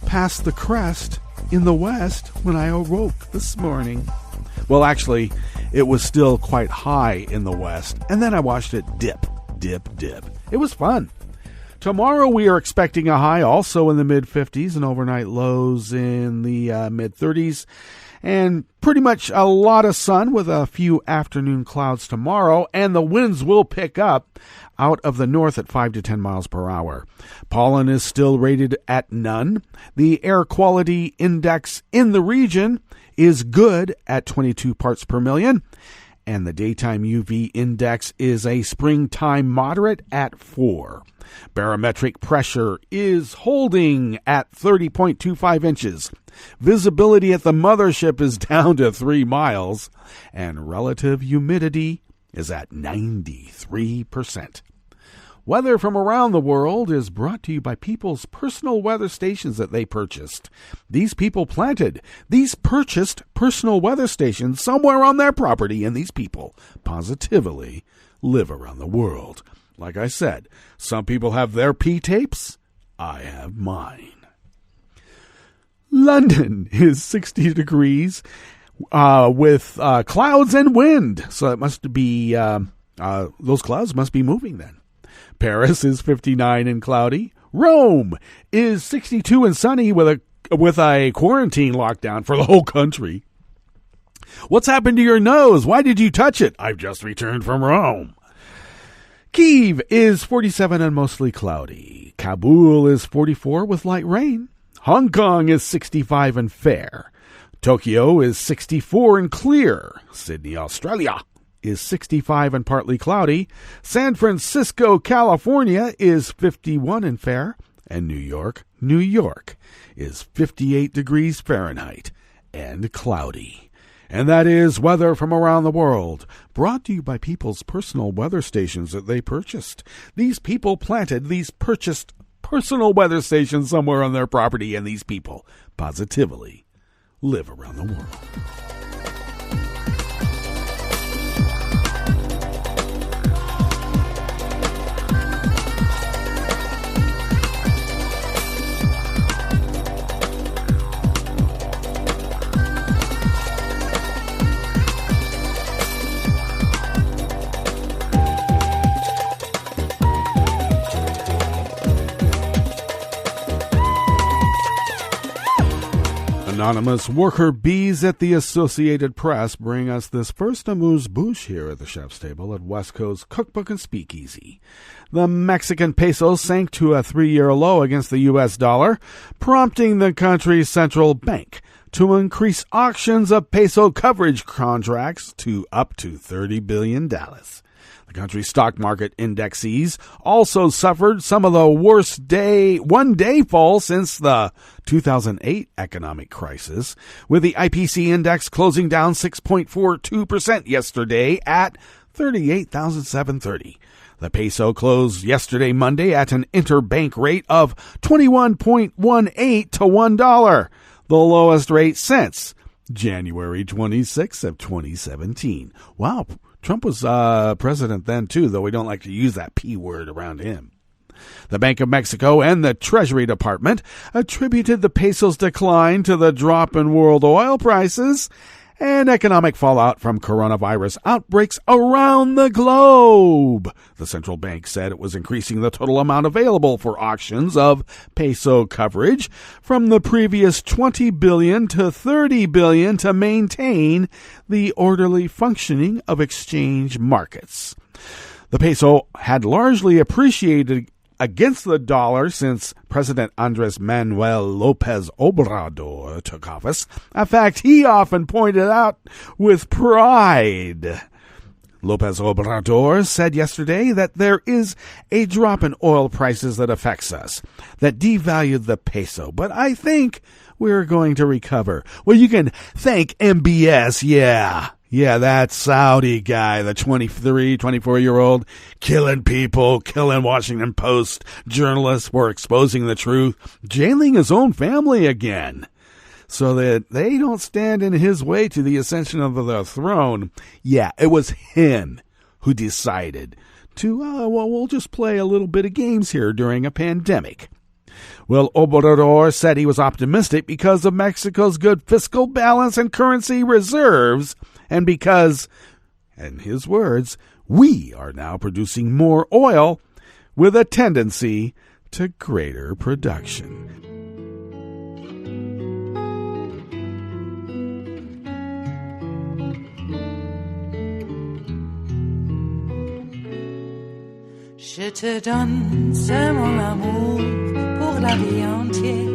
past the crest in the west when I awoke this morning. Well, actually, it was still quite high in the west, and then I watched it dip. It was fun. Tomorrow we are expecting a high also in the mid-50s and overnight lows in the mid-30s, and pretty much a lot of sun with a few afternoon clouds tomorrow, and the winds will pick up out of the north at 5 to 10 miles per hour. Pollen is still rated at none. The air quality index in the region is good at 22 parts per million, and the daytime UV index is a springtime moderate at 4. Barometric pressure is holding at 30.25 inches. Visibility at the mothership is down to 3 miles, and relative humidity is at 93%. Weather from around the world is brought to you by people's personal weather stations that they purchased. These people purchased personal weather stations somewhere on their property, and these people positively live around the world. Like I said, some people have their P-tapes. I have mine. London is 60 degrees with clouds and wind. So it must be, those clouds must be moving then. Paris is 59 and cloudy. Rome is 62 and sunny with a quarantine lockdown for the whole country. What's happened to your nose? Why did you touch it? I've just returned from Rome. Kyiv is 47 and mostly cloudy. Kabul is 44 with light rain. Hong Kong is 65 and fair. Tokyo is 64 and clear. Sydney, Australia is 65 and partly cloudy. San Francisco, California is 51 and fair. And New York is 58 degrees Fahrenheit and cloudy. And that is weather from around the world, brought to you by people's personal weather stations that they purchased. These people purchased personal weather stations somewhere on their property, and these people positively live around the world. Anonymous worker bees at the Associated Press bring us this first amuse-bouche here at the chef's table at West Coast Cookbook and Speakeasy. The Mexican peso sank to a 3-year low against the U.S. dollar, prompting the country's central bank to increase auctions of peso coverage contracts to up to $30 billion. The country's stock market indexes also suffered some of the worst one-day fall since the 2008 economic crisis, with the IPC index closing down 6.42% yesterday at 38,730. The peso closed yesterday Monday at an interbank rate of 21.18 to $1, the lowest rate since January 26th of 2017. Wow. Trump was president then, too, though we don't like to use that P word around him. The Bank of Mexico and the Treasury Department attributed the peso's decline to the drop in world oil prices and economic fallout from coronavirus outbreaks around the globe. The central bank said it was increasing the total amount available for auctions of peso coverage from the previous $20 billion to $30 billion to maintain the orderly functioning of exchange markets. The peso had largely appreciated against the dollar since President Andres Manuel Lopez Obrador took office, a fact he often pointed out with pride. Lopez Obrador said yesterday that there is a drop in oil prices that affects us, that devalued the peso, but I think we're going to recover. Well, you can thank MBS, yeah, that Saudi guy, the 24-year-old, killing people, killing Washington Post journalists for exposing the truth, jailing his own family again, so that they don't stand in his way to the ascension of the throne. Yeah, it was him who decided to, we'll just play a little bit of games here during a pandemic. Well, Obrador said he was optimistic because of Mexico's good fiscal balance and currency reserves, and because, in his words, we are now producing more oil with a tendency to greater production. Je te donne ce mon amour pour la vie entière,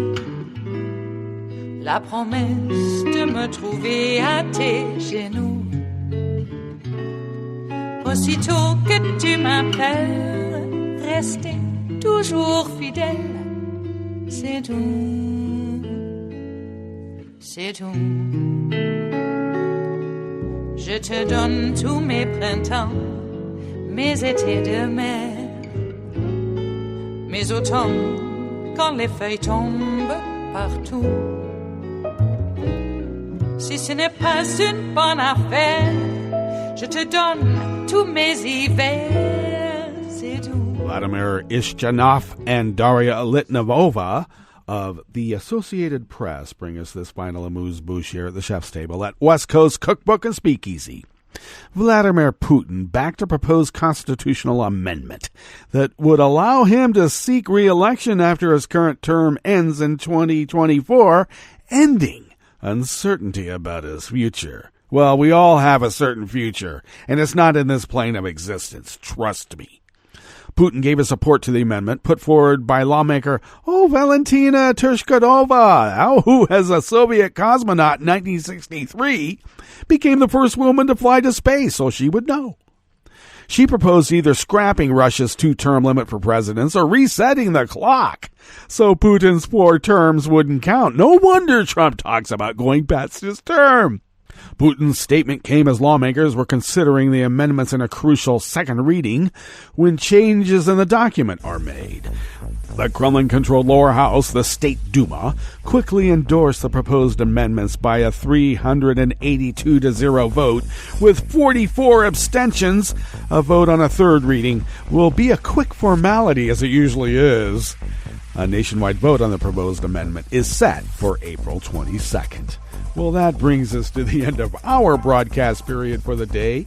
la promesse de me trouver à tes genoux. Aussitôt que tu m'appelles, rester toujours fidèle, c'est tout, c'est tout. Je te donne tous mes printemps, mes étés de mer, mes automnes quand les feuilles tombent partout. Si ce n'est pas une bonne affaire, je te donne tous mes hivers, c'est tout. Vladimir Ishchanov and Daria Litvinova of the Associated Press bring us this final amuse-bouche here at the chef's table at West Coast Cookbook and Speakeasy. Vladimir Putin backed a proposed constitutional amendment that would allow him to seek re-election after his current term ends in 2024, ending uncertainty about his future. Well, we all have a certain future, and it's not in this plane of existence, trust me. Putin gave his support to the amendment put forward by lawmaker Valentina Tereshkova, who, as a Soviet cosmonaut in 1963, became the first woman to fly to space, so she would know. She proposed either scrapping Russia's 2-term limit for presidents or resetting the clock so Putin's 4 terms wouldn't count. No wonder Trump talks about going past his term. Putin's statement came as lawmakers were considering the amendments in a crucial second reading when changes in the document are made. The Kremlin-controlled lower house, the State Duma, quickly endorsed the proposed amendments by a 382-0 vote, with 44 abstentions. A vote on a third reading will be a quick formality, as it usually is. A nationwide vote on the proposed amendment is set for April 22nd. Well, that brings us to the end of our broadcast period for the day.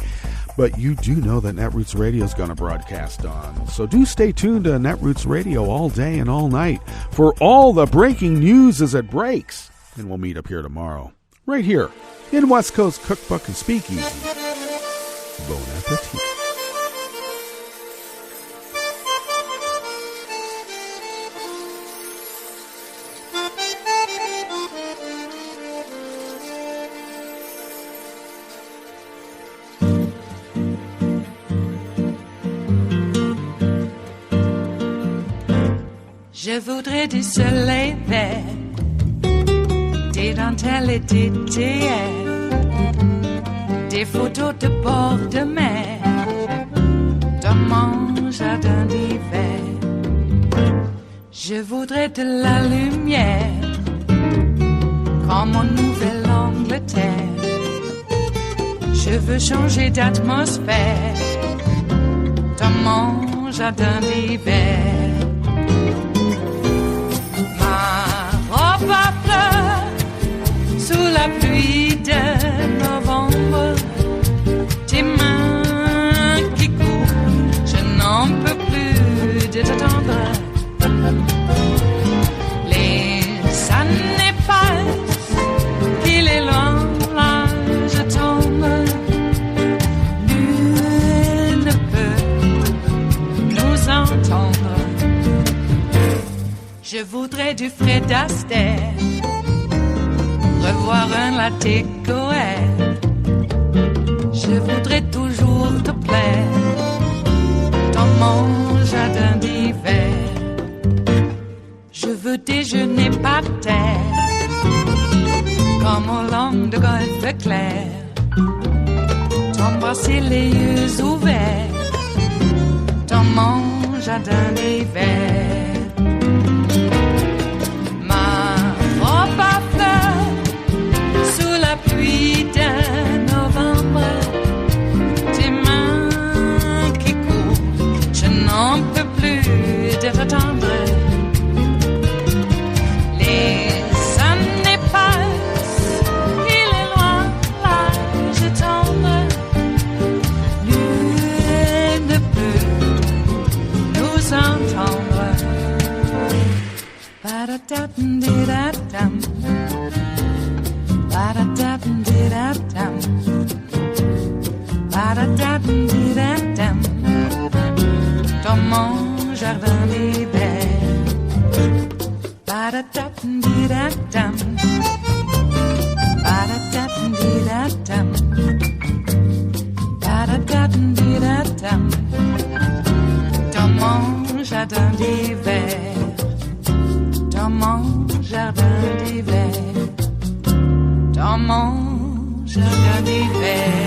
But you do know that Netroots Radio is going to broadcast on. So do stay tuned to Netroots Radio all day and all night for all the breaking news as it breaks. and we'll meet up here tomorrow, right here in West Coast Cookbook and Speakeasy. Bon appetit. Je voudrais du soleil vert, des dentelles et des théères, des photos de bord de mer, dans mon jardin d'hiver. Je voudrais de la lumière, comme en Nouvelle-Angleterre. Je veux changer d'atmosphère, dans mon jardin d'hiver. Ma fleur, sous la pluie de novembre, tes mains qui courent, je n'en peux plus de t'attendre. Les années passent, qu'il est loin, là je tombe. Nul ne peut nous entendre. Je voudrais du Fred Astaire, revoir un latte Goël. Je voudrais toujours te plaire dans mon jardin d'hiver. Je veux déjeuner par terre, comme au long de golfe clair, t'embrasser les yeux ouverts dans mon jardin d'hiver. Pluie de novembre, tes mains qui courent, je n'en peux plus de t'attendre. Les années passent, il est loin, là je tombe. Nul ne peut nous entendre. Ba-da-da-dum-di-da-dum. Ba-da-da-dum-di-da-dum. Ba-da-da-dum-di-da-dum. Dans mon jardin d'hiver. Ba-da-da-dum-di-da-dum. Ba-da-da-dum-di-da-dum. Ba-da-da-dum-di-da-dum. Dans mon jardin d'hiver. Dans mon jardin d'hiver. Dans mon jardin d'hiver.